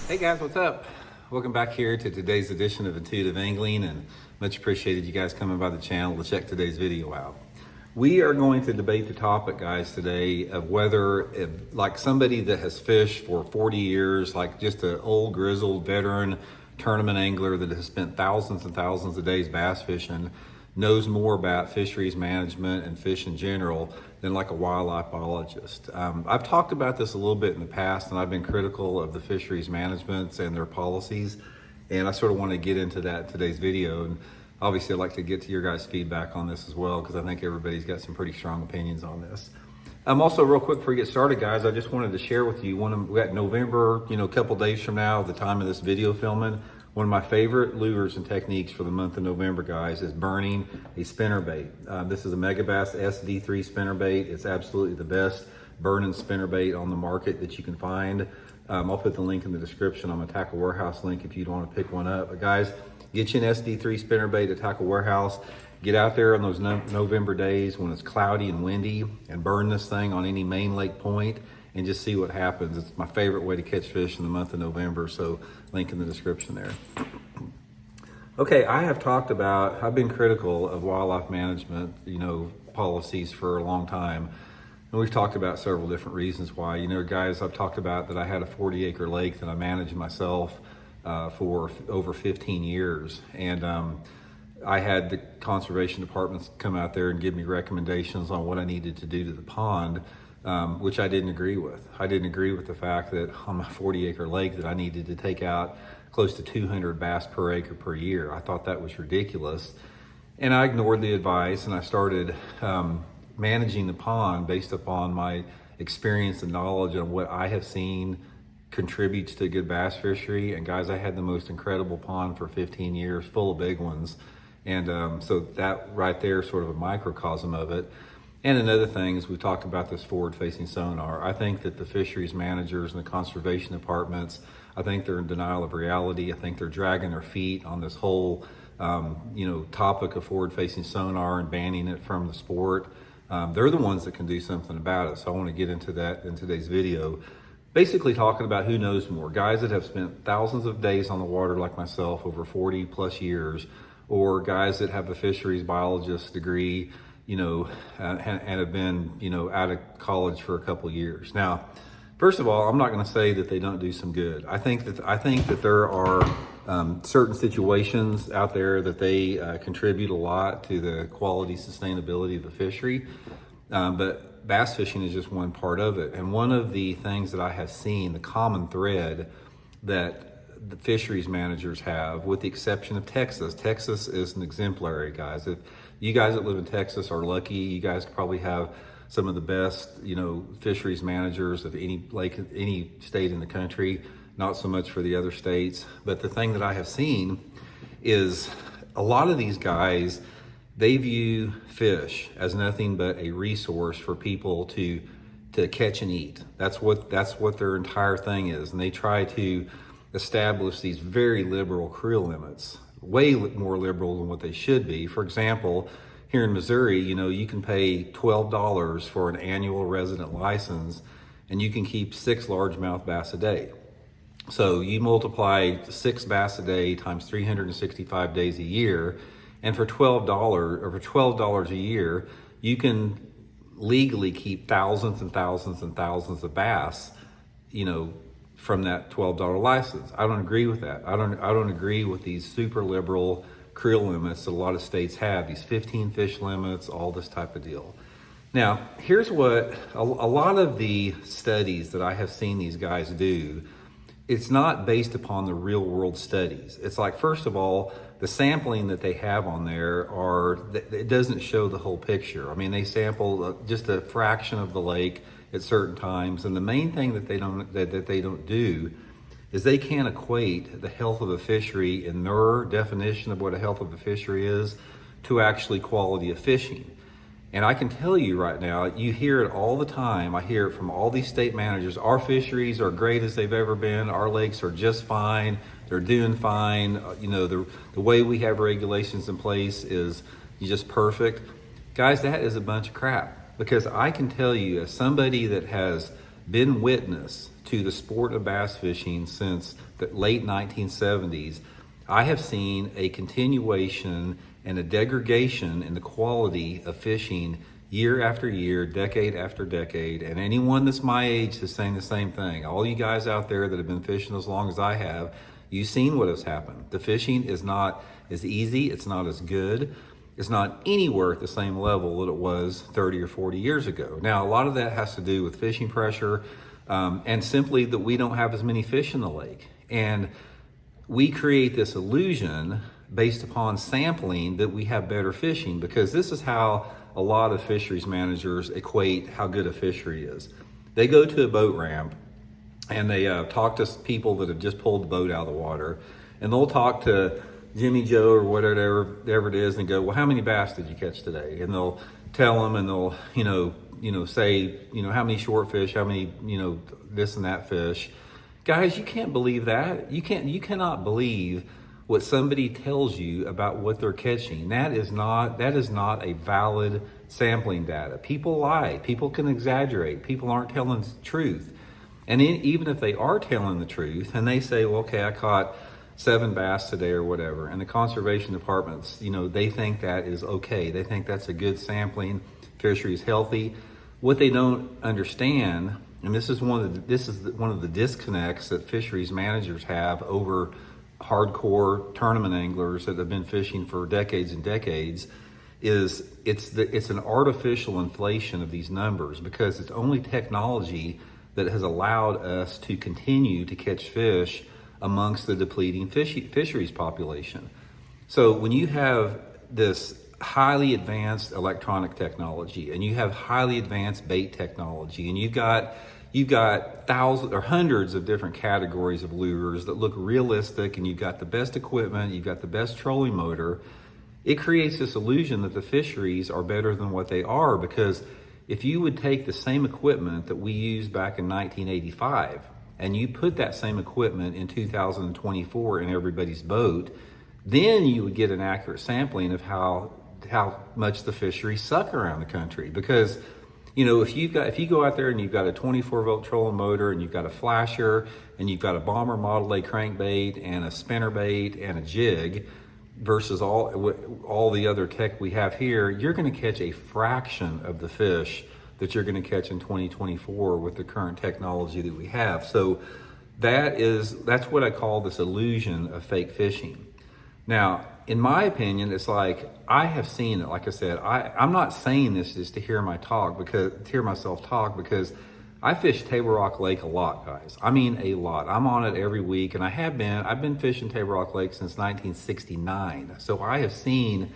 Hey guys, what's up? Welcome back here to today's edition of Intuitive Angling, and much appreciated you guys coming by the channel to check today's video out. We are going to debate the topic, guys, today of whether, like somebody that has fished for 40 years, like just an old grizzled veteran tournament angler that has spent thousands and thousands of days bass fishing, knows more about fisheries management and fish in general than like a wildlife biologist. I've talked about this a little bit in the past, and I've been critical of the fisheries managements and their policies, and I sort of want to get into that in today's video. And obviously I'd like to get to your guys' feedback on this as well, because I think everybody's got some pretty strong opinions on this. Also, real quick before we get started, guys, I just wanted to share with you we got November, a couple days from now, the time of this video filming. One of my favorite lures and techniques for the month of November, guys, is burning a spinnerbait. This is a Megabass SD3 spinnerbait. It's absolutely the best burning spinnerbait on the market that you can find. I'll put the link in the description on my Tackle Warehouse link if you'd want to pick one up. But guys, get you an SD3 spinnerbait at Tackle Warehouse. Get out there on those November days when it's cloudy and windy and burn this thing on any main lake point and just see what happens. It's my favorite way to catch fish in the month of November, so link in the description there. Okay, I've been critical of wildlife management, policies for a long time. And we've talked about several different reasons why. Guys, I've talked about that I had a 40-acre lake that I managed myself for over 15 years. And I had the conservation departments come out there and give me recommendations on what I needed to do to the pond, which I didn't agree with. I didn't agree with the fact that on my 40-acre lake that I needed to take out close to 200 bass per acre per year. I thought that was ridiculous. And I ignored the advice, and I started managing the pond based upon my experience and knowledge of what I have seen contributes to a good bass fishery. And guys, I had the most incredible pond for 15 years, full of big ones. And so that right there is sort of a microcosm of it. And another thing is, we talked about this forward-facing sonar. I think that the fisheries managers and the conservation departments, I think they're in denial of reality. I think they're dragging their feet on this whole, topic of forward-facing sonar and banning it from the sport. They're the ones that can do something about it. So I want to get into that in today's video. Basically talking about who knows more. Guys that have spent thousands of days on the water like myself, over 40 plus years, or guys that have a fisheries biologist degree, and have been, out of college for a couple of years. Now, first of all, I'm not going to say that they don't do some good. I think that there are certain situations out there that they contribute a lot to the quality, sustainability of the fishery. But bass fishing is just one part of it. And one of the things that I have seen, the common thread that the fisheries managers have, with the exception of Texas. Texas is an exemplary, guys. If you guys that live in Texas are lucky, you guys probably have some of the best, fisheries managers of any state in the country. Not so much for the other states. But the thing that I have seen is a lot of these guys, they view fish as nothing but a resource for people to catch and eat. That's what their entire thing is. And they try to establish these very liberal creel limits, way more liberal than what they should be. For example, here in Missouri, you can pay $12 for an annual resident license, and you can keep 6 largemouth bass a day. So you multiply 6 bass a day times 365 days a year, and for $12 a year, you can legally keep thousands and thousands and thousands of bass, from that $12 license. I don't agree with that. I don't agree with these super liberal creel limits that a lot of states have, these 15 fish limits, all this type of deal. Now, here's what a lot of the studies that I have seen these guys do, it's not based upon the real world studies. It's like, first of all, the sampling that they have on there it doesn't show the whole picture. I mean, they sample just a fraction of the lake at certain times, and the main thing that they don't do is they can't equate the health of a fishery in their definition of what a health of a fishery is to actually quality of fishing. And I can tell you right now, you hear it all the time. I hear it from all these state managers. Our fisheries are great as they've ever been. Our lakes are just fine. They're doing fine. The way we have regulations in place is just perfect. Guys, that is a bunch of crap. Because I can tell you, as somebody that has been witness to the sport of bass fishing since the late 1970s, I have seen a continuation and a degradation in the quality of fishing year after year, decade after decade. And anyone that's my age is saying the same thing. All you guys out there that have been fishing as long as I have, you've seen what has happened. The fishing is not as easy, it's not as good, it's not anywhere at the same level that it was 30 or 40 years ago. Now, a lot of that has to do with fishing pressure, and simply that we don't have as many fish in the lake. And we create this illusion based upon sampling that we have better fishing, because this is how a lot of fisheries managers equate how good a fishery is. They go to a boat ramp and they talk to people that have just pulled the boat out of the water, and they'll talk to Jimmy Joe or whatever it is and go, well, how many bass did you catch today? And they'll tell them, and they'll say, how many short fish, how many, this and that fish. Guys, you can't believe that. You cannot believe what somebody tells you about what they're catching. That is not a valid sampling data. People lie. People can exaggerate. People aren't telling the truth. And even if they are telling the truth and they say, well, okay, I caught 7 bass today or whatever, and the conservation departments, they think that is okay. They think that's a good sampling. Fishery is healthy. What they don't understand, and this is one of the disconnects that fisheries managers have over hardcore tournament anglers that have been fishing for decades and decades, is it's an artificial inflation of these numbers, because it's only technology that has allowed us to continue to catch fish amongst the depleting fisheries population. So when you have this highly advanced electronic technology, and you have highly advanced bait technology, and you've got thousands or hundreds of different categories of lures that look realistic, and you've got the best equipment, you've got the best trolling motor, it creates this illusion that the fisheries are better than what they are. Because if you would take the same equipment that we used back in 1985 and you put that same equipment in 2024 in everybody's boat, then you would get an accurate sampling of how much the fisheries suck around the country. Because if you go out there and you've got a 24-volt trolling motor, and you've got a flasher, and you've got a Bomber Model A crankbait and a spinnerbait and a jig, versus all the other tech we have here, you're going to catch a fraction of the fish that you're going to catch in 2024 with the current technology that we have. So that's what I call this illusion of fake fishing. Now, in my opinion, it's like, I have seen it. Like I said, I'm not saying this just to hear myself talk, because I fish Table Rock Lake a lot, guys. I mean, a lot. I'm on it every week, and I've been fishing Table Rock Lake since 1969. So I've seen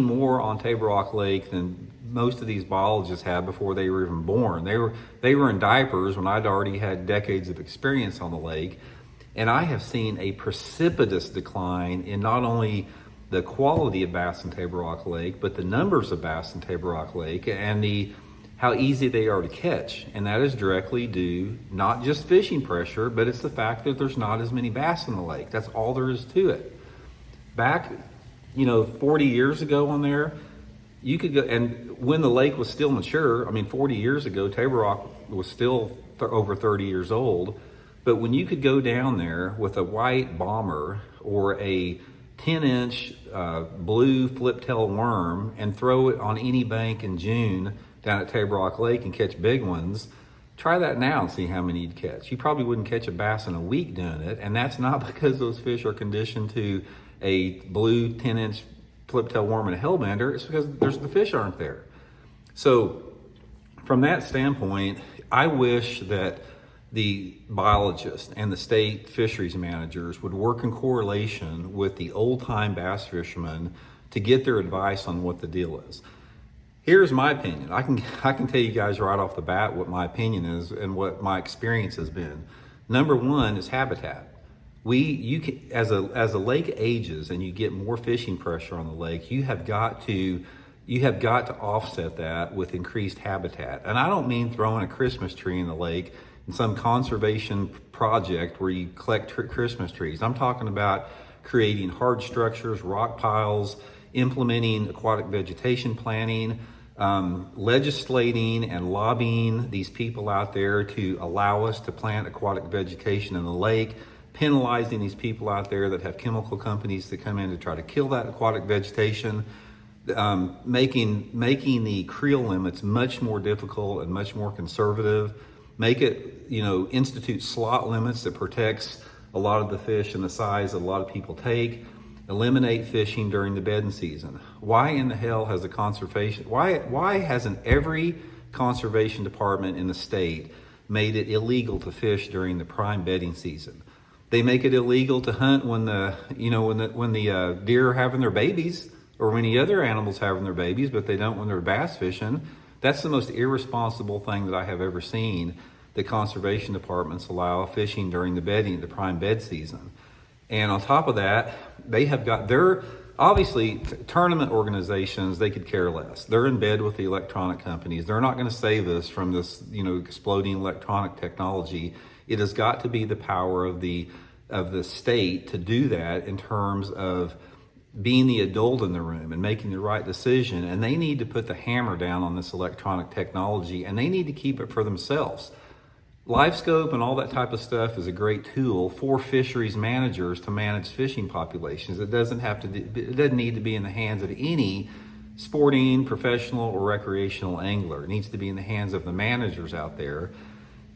more on Table Rock Lake than most of these biologists had before they were even born. They were in diapers when I'd already had decades of experience on the lake. And I have seen a precipitous decline in not only the quality of bass in Table Rock Lake, but the numbers of bass in Table Rock Lake, and how easy they are to catch. And that is directly due, not just fishing pressure, but it's the fact that there's not as many bass in the lake. That's all there is to it. Back, 40 years ago on there, you could go, and when the lake was still mature, 40 years ago, Table Rock was still over 30 years old. But when you could go down there with a white bomber or a 10-inch blue flip-tail worm and throw it on any bank in June down at Table Rock Lake and catch big ones, try that now and see how many you'd catch. You probably wouldn't catch a bass in a week doing it, and that's not because those fish are conditioned to a blue 10-inch flip-tail worm and a hellbender. It's because the fish aren't there. So from that standpoint, I wish that the biologists and the state fisheries managers would work in correlation with the old-time bass fishermen to get their advice on what the deal is. Here's my opinion. I can tell you guys right off the bat what my opinion is and what my experience has been. Number one is habitat. As a lake ages and you get more fishing pressure on the lake, you have got to offset that with increased habitat. And I don't mean throwing a Christmas tree in the lake in some conservation project where you collect Christmas trees. I'm talking about creating hard structures, rock piles, implementing aquatic vegetation planting, legislating and lobbying these people out there to allow us to plant aquatic vegetation in the lake, penalizing these people out there that have chemical companies that come in to try to kill that aquatic vegetation, making the creel limits much more difficult and much more conservative, make it, institute slot limits that protects a lot of the fish and the size that a lot of people take, eliminate fishing during the bedding season. Why in the hell has why hasn't every conservation department in the state made it illegal to fish during the prime bedding season? They make it illegal to hunt when the deer are having their babies or when any other animals having their babies, but they don't when they're bass fishing. That's the most irresponsible thing that I have ever seen. The conservation departments allow fishing during the prime bed season. And on top of that, they have got obviously tournament organizations, they could care less. They're in bed with the electronic companies. They're not going to save us from this, exploding electronic technology. It has got to be the power of the state to do that in terms of being the adult in the room and making the right decision. And they need to put the hammer down on this electronic technology, and they need to keep it for themselves. LiveScope and all that type of stuff is a great tool for fisheries managers to manage fishing populations. It doesn't need to be in the hands of any sporting, professional, or recreational angler. It needs to be in the hands of the managers out there.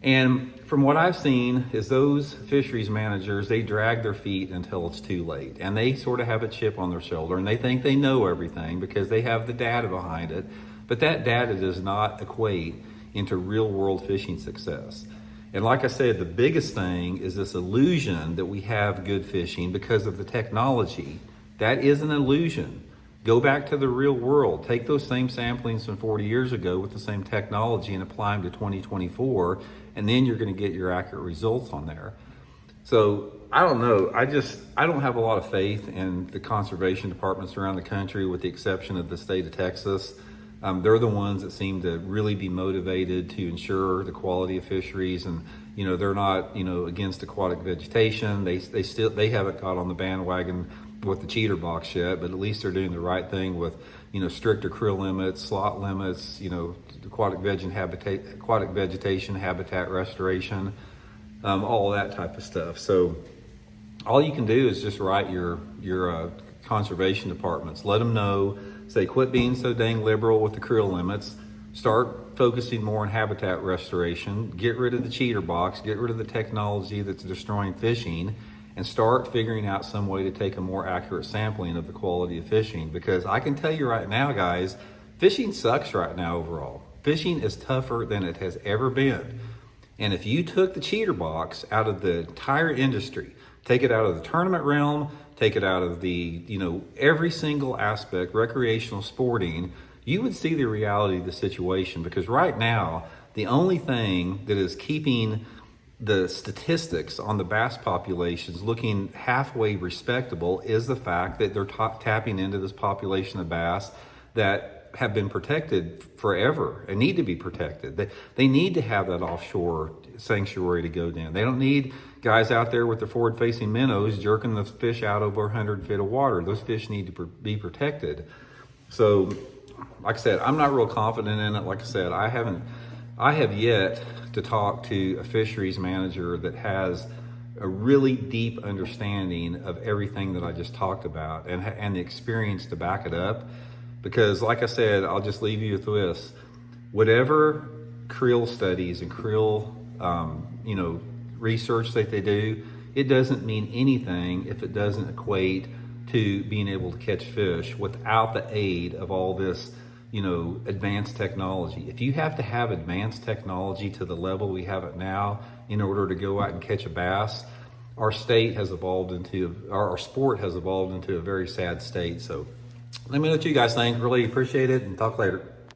And from what I've seen is those fisheries managers, they drag their feet until it's too late. And they sort of have a chip on their shoulder and they think they know everything because they have the data behind it. But that data does not equate into real world fishing success. And like I said, the biggest thing is this illusion that we have good fishing because of the technology. That is an illusion. Go back to the real world. Take those same samplings from 40 years ago with the same technology and apply them to 2024, and then you're going to get your accurate results on there. So I don't know. I don't have a lot of faith in the conservation departments around the country, with the exception of the state of Texas. They're the ones that seem to really be motivated to ensure the quality of fisheries, and they're not against aquatic vegetation. They haven't got on the bandwagon with the cheater box yet, but at least they're doing the right thing with stricter creel limits, slot limits, aquatic vegetation, habitat restoration, all of that type of stuff. So all you can do is just write your conservation departments, let them know. Say, quit being so dang liberal with the creel limits. Start focusing more on habitat restoration. Get rid of the cheater box. Get rid of the technology that's destroying fishing, and start figuring out some way to take a more accurate sampling of the quality of fishing. Because I can tell you right now, guys, fishing sucks right now overall. Fishing is tougher than it has ever been. And if you took the cheater box out of the entire industry, take it out of the tournament realm, take it out of the, every single aspect, recreational sporting, you would see the reality of the situation. Because right now, the only thing that is keeping the statistics on the bass populations looking halfway respectable is the fact that they're tapping into this population of bass that have been protected forever and need to be protected. They need to have that offshore sanctuary to go down. They don't need guys out there with their forward-facing minnows jerking the fish out over 100 feet of water. Those fish need to be protected. So, like I said, I'm not real confident in it. Like I said, I have yet to talk to a fisheries manager that has a really deep understanding of everything that I just talked about and the experience to back it up. Because like I said, I'll just leave you with this. Whatever creel studies and creel, research that they do, it doesn't mean anything if it doesn't equate to being able to catch fish without the aid of all this, advanced technology. If you have to have advanced technology to the level we have it now in order to go out and catch a bass, our sport has evolved into a very sad state. So let me know what you guys think. Really appreciate it, and talk later.